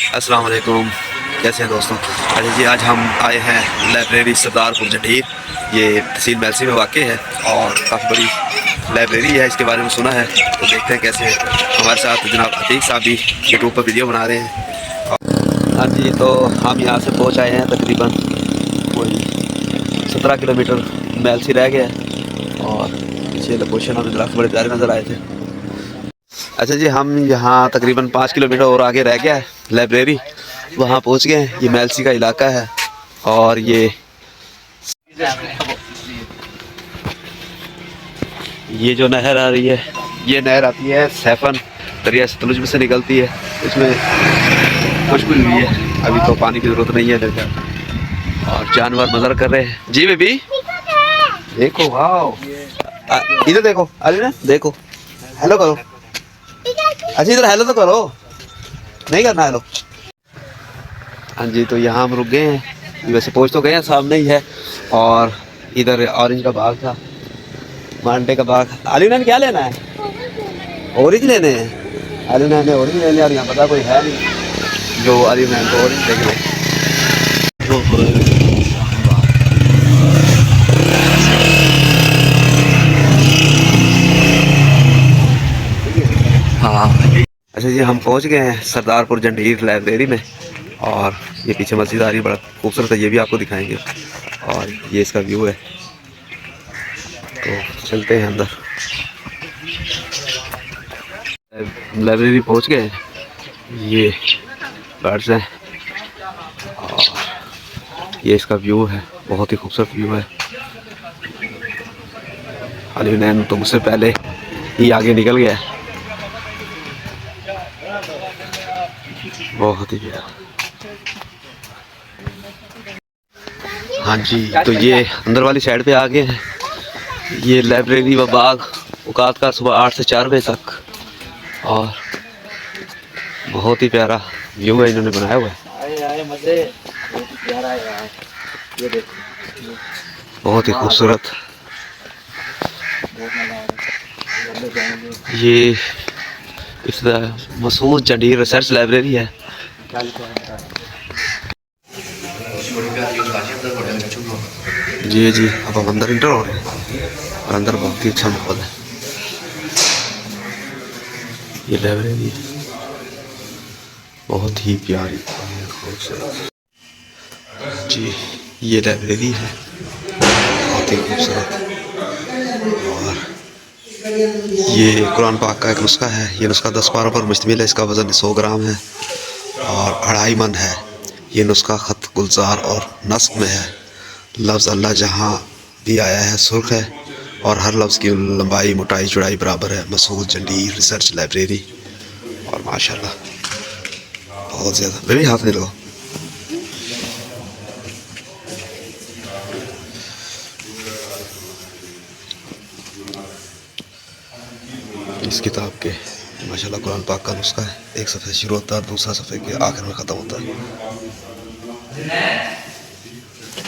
अस्सलाम वालेकुम, कैसे हैं दोस्तों। अच्छा जी, आज हम आए हैं लाइब्रेरी सरदारपुर जंडीर। ये तहसील मेलसी में वाक़ है और काफ़ी बड़ी लाइब्रेरी है। इसके बारे में सुना है तो देखते हैं कैसे है। हमारे साथ जनाब अतीक साहब भी यूट्यूब पर वीडियो बना रहे हैं। हाँ जी, तो हम यहाँ से पहुँच आए हैं, तकरीबन कोई 17 किलोमीटर मेलसी रह गया है और पीछे लोकेशन हमें दरख्त बड़े प्यारे नज़र आए थे। अच्छा जी, हम यहाँ तकरीबन 5 किलोमीटर और आगे रह गया है लाइब्रेरी, वहाँ पहुँच गए हैं। ये मेलसी का इलाका है और ये जो नहर आ रही है, ये नहर आती है सैफन दरिया सतलुज में से निकलती है। इसमें खुशबू हुई है, अभी तो पानी की ज़रूरत नहीं है मेरे ख्याल। और जानवर मज़र कर रहे हैं। जी बेबी देखो, वाह, इधर देखो, अरे ना देखो, हेलो करो। अच्छा इधर हेलो तो करो, नहीं करना हेलो। हाँ जी, तो यहाँ हम रुक गए हैं। वैसे पहुँच तो गए हैं, सामने ही है। और इधर ऑरेंज का बाग था, मांडे का बाग। आलिना ने क्या लेना है? ऑरेंज लेने हैं। आलिना ने ऑरेंज लेने और यहाँ पता कोई है नहीं जो आलिना को ऑरेंज देख ले। हाँ, अच्छा जी, हम पहुँच गए हैं सरदारपुर जंडीर लाइब्रेरी में। और ये पीछे मस्जिद आ रही है, बड़ा खूबसूरत है, ये भी आपको दिखाएंगे। और ये इसका व्यू है, तो चलते हैं अंदर। लाइब्रेरी पहुंच गए। ये गार्ड्स हैं और ये इसका व्यू है, बहुत ही खूबसूरत व्यू है। अली नैन तो मुझसे पहले ही आगे निकल गया, बहुत ही प्यारा। हाँ जी, तो ये अंदर वाली साइड पे आ गए हैं। ये लाइब्रेरी व बाग औकात का सुबह 8 से 4 बजे तक। और बहुत ही प्यारा व्यू है इन्होंने बनाया हुआ है, बहुत ही खूबसूरत। ये इस मसूद जंडीर रिसर्च लाइब्रेरी है। जी जी, अब हम अंदर इंटर हो रहे हैं और अंदर बहुत ही अच्छा माहौल है। ये लाइब्रेरी है, बहुत ही प्यारी खूबसूरत। जी, ये लाइब्रेरी है, बहुत ही खूबसूरत। और ये कुरान पाक का एक नुस्खा है। ये नुस्खा 10 पारों पर मुश्तमिल है। इसका वज़न 100 ग्राम है और 2.5 मन है। ये नुस्खा ख़त गुलजार और नस्क में है। लफ्ज़ अल्लाह जहाँ भी आया है सुर्ख है और हर लफ्ज़ की लंबाई मोटाई चौड़ाई बराबर है। Masood Jhandir research library. और माशाल्लाह बहुत ज़्यादा। बेबी हाथ नहीं लगाओ। इस किताब के माशाल्लाह कुरान पाक का नुस्खा है। एक सफ़े शुरू होता है, दूसरा सफ़े के आखिर में ख़त्म होता है।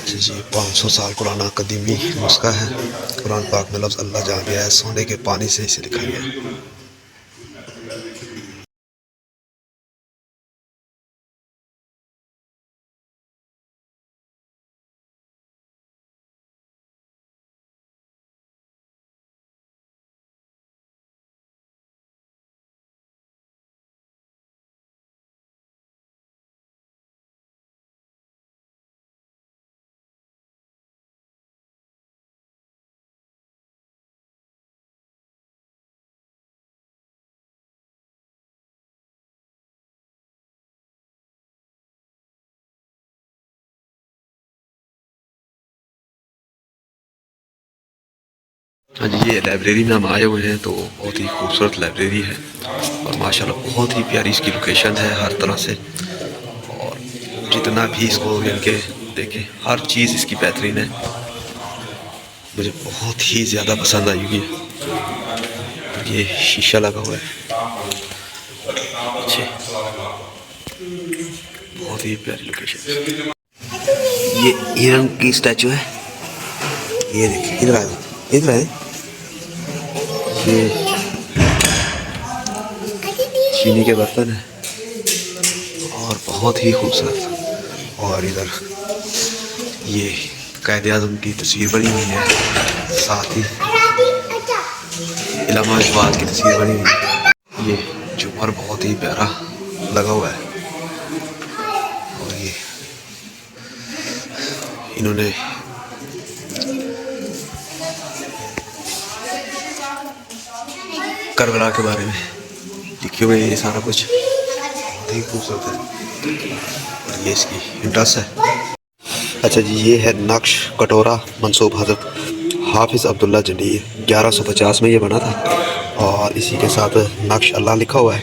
जी, 500 साल पुराना कदीमी नुस्खा है। कुरान पाक में लफ्ज़ अल्लाह जहाँ भी आया सोने के पानी से इसे लिखा गया है। हाँ जी, ये लाइब्रेरी में हम आए हुए हैं, तो बहुत ही खूबसूरत लाइब्रेरी है और माशाल्लाह बहुत ही प्यारी इसकी लोकेशन है हर तरह से। और जितना भी इसको इनके देखें, हर चीज़ इसकी बेहतरीन है। मुझे बहुत ही ज़्यादा पसंद आई हुई है। ये शीशा लगा हुआ है पीछे, बहुत ही प्यारी लोकेशन। ये हिरन की स्टैचू है, ये देखिए, इधर आए, इधर आए। ये चीनी के बर्तन है और बहुत ही खूबसूरत। और इधर ये कायद आज़म की तस्वीर बनी हुई है, साथ ही इलामा इकबाल की तस्वीर बनी हुई है। ये झूमर बहुत ही प्यारा लगा हुआ है। और ये इन्होंने करबला के बारे में लिखे हुए ये सारा कुछ बहुत ही खूबसूरत है। और ये इसकी इंट्रेस्ट है। अच्छा जी, ये है नक्श कटोरा मंसूब हज़रत हाफिज़ अब्दुल्ला जंडीर, 1150 में ये बना था। और इसी के साथ नक्श अल्लाह लिखा हुआ है।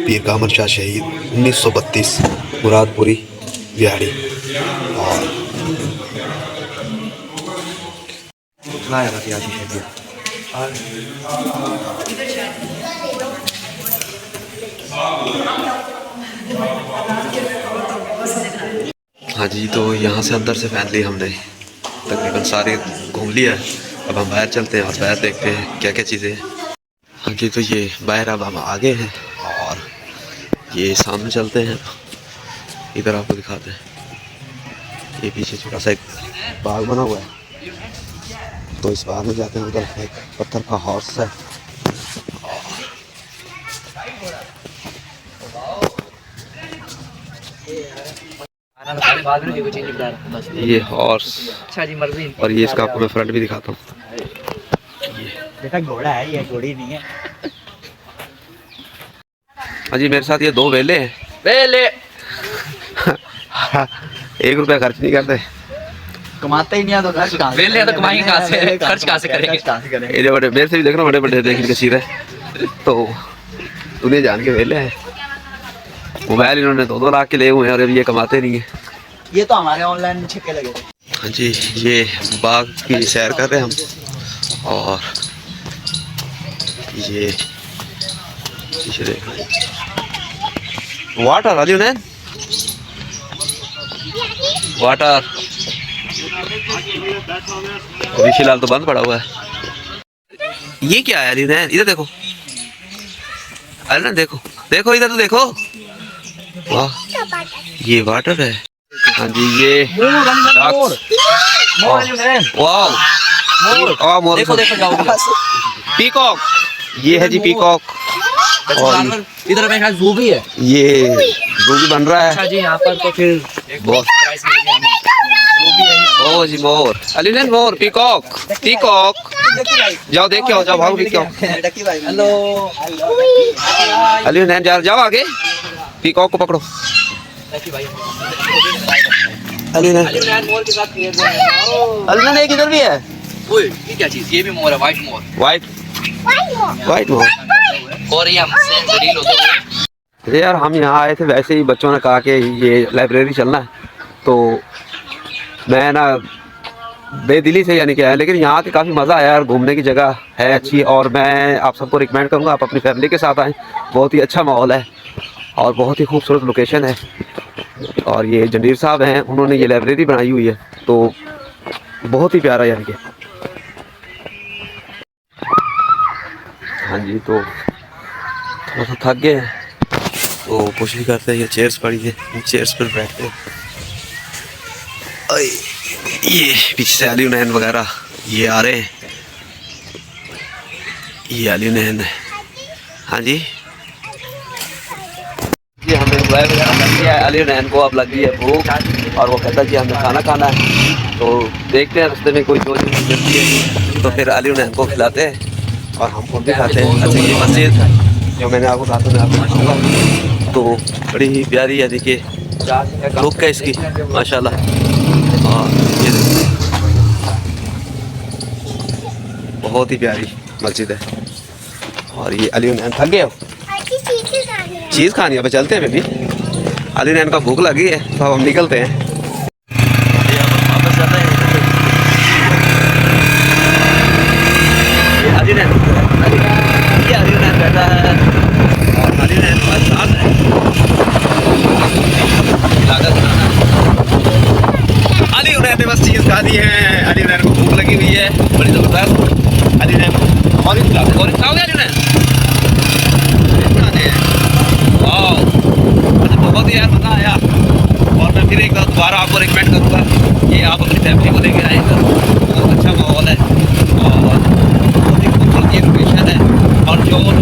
पीर गामन शाह शहीद 1932 मुरादपुरी बिहाड़ी। और हाँ जी, तो यहाँ से अंदर से फाइनली हमने तकरीबन सारे घूम लिया है। अब हम बाहर चलते हैं और बाहर देखते हैं क्या क्या चीज़ें हैं। हाँ जी, तो ये बाहर अब हम आगे हैं और ये सामने चलते हैं। इधर आपको दिखाते हैं, ये पीछे छोटा सा एक बाग बना हुआ है, तो इस बाग में जाते हैं। उधर एक पत्थर का हॉर्स है। ये हॉर्स और ये इसका आपको मैं फ्रंट भी दिखाता हूँ। बेटा घोड़ा है, ये घोड़ी नहीं है। हाँ जी, मेरे साथ ये 2 वेले हैं। वेले 1 रुपया खर्च नहीं करते, कमाते ही नहीं है तो खर्च कहाँ से? वेले तो कमाएंगे कहाँ से, खर्च कहाँ से करेंगे? ये बड़े मेरे से भी देखना, बड़े बड़े देखने के सीर है, तो तूने जान के वेले है। मोबाइल इन्होंने 2-2 लाख के ले हुए हैं और अभी ये कमाते नहीं है। ये तो हमारे ऑनलाइन में छिपके लगे थे। हाँ जी, ये बाग की सैर कर रहे हैं हम। और ये पीछे देख वाटर अली उन्हें वाटर अभी फिलहाल तो बंद पड़ा हुआ है। ये क्या है अली उन्हें? इधर देखो अरे देखो देखो, इधर तो देखो। वाह, ये वाटर है। हाँ जी, ये वाह, देखो देखो जाओ। पीकॉक, ये है जी पीकॉक। और इधर में जू भी है, ये जू भी बन रहा है। अच्छा जी, यहाँ पर तो फिर बहुत ओ जी मोर अली ने मोर पीकॉक पीकॉक जाओ देख के आओ, जाओ भागो देख के आओ। हेलो अली ने जाओ आगे, पीकॉक को पकड़ो। अली ने मोर के साथ खेल रहे हैं। अली ने एक इधर भी है। ओए ये क्या चीज? ये भी मोर है, व्हाइट मोर। वाइट मोर। और ये हमसे जलील होते हैं। यार हम यहाँ आए थे, वैसे ही बच्चों ने कहा कि ये लाइब्रेरी चलना है, तो मैं ना बेदिली से यानी कि आया, लेकिन यहाँ के काफ़ी मज़ा आया यार, घूमने की जगह है अच्छी। और मैं आप सबको रिकमेंड करूँगा आप अपनी फैमिली के साथ आएँ। बहुत ही अच्छा माहौल है और बहुत ही खूबसूरत लोकेशन है। और ये जंडीर साहब हैं, उन्होंने ये लाइब्रेरी बनाई हुई है, तो बहुत ही प्यारा यानी कि। हाँ जी, तो थोड़ा सा थक गए तो कोशिश करते हैं, ये चेयर्स पड़ी है, इन चेयर्स पर बैठते हैं। ये पीछे से अली नैन वगैरह ये आ रहे हैं, ये अली नैन है। हाँ जी, ये हमने इंजॉय वगैरह कर लिया है। अली नैन को अब लग गई है भूख और वो कहता है कि हमें खाना खाना है, तो देखते हैं रास्ते में कोई जो चीज़ मिलती है तो फिर अली नैन को खिलाते हैं और हम खुद भी खाते हैं। अच्छा, ये मस्जिद जो मैंने आपको साथ में आपको दिखाऊंगा, तो बड़ी ही प्यारी है, देखिए लुक है इसकी माशाल्लाह। और ये बहुत ही प्यारी मस्जिद है। और ये अली नैन थक गए हो, चीज़ खानी है, अब चलते हैं बेबी। अली नैन का भूख लगी है तो अब हम निकलते हैं। अली नैन बैठा है और अली नैन के साथ है अली नैन ने बस चीज़ खा दी है। अली नैन को भूख लगी हुई है बड़ी ज़बरदस्त। अली नैन और खाओगे अली नैन? बहुत ही यार मज़ा आया। मैं दोबारा आपको रिकमेंड करूँगा कि आप अपनी फैमिली को लेकर आएगा। बहुत अच्छा माहौल है और बहुत ही खूबसूरत ये लोकेशन है। और जो लोग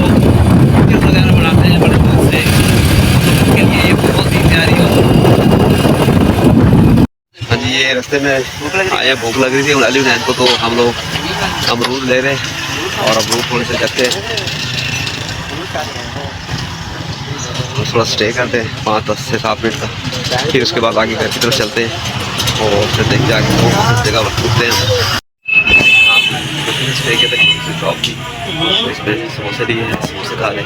वीडियोस वगैरह बनाते हैं बड़े शौक से, उनके लिए ये बहुत ही प्यारी और हाँ जी, ये रास्ते में आए भूख लग रही थी अली नैन को, तो हम लोग अमरूद ले रहे हैं और अमरूद थोड़े से करते हैं और थोड़ा स्टे करते हैं 5-10 से 7 मिनट का। फिर उसके बाद आगे घर की तरफ चलते हैं और फिर देख जाके वो जगह रुकते हैं। स्टे के तक शॉप की तो इसमें समोसे लिए हैं, समोसे खा लें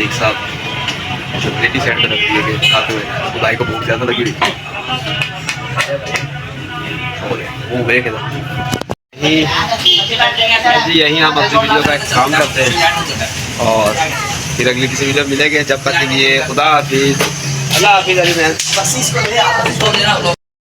एक साथ। प्लेटी साइड में रखती है कि खाते हुए तो भाई को भूख ज़्यादा लगी हुई वो वे के यहीं हम अपनी वीडियो का एक काम करते हैं और फिर अगली किसी वीडियो मिलेंगे। जब तक के लिए खुदा हाफिज़, अल्लाह हाफिज़। अली मैन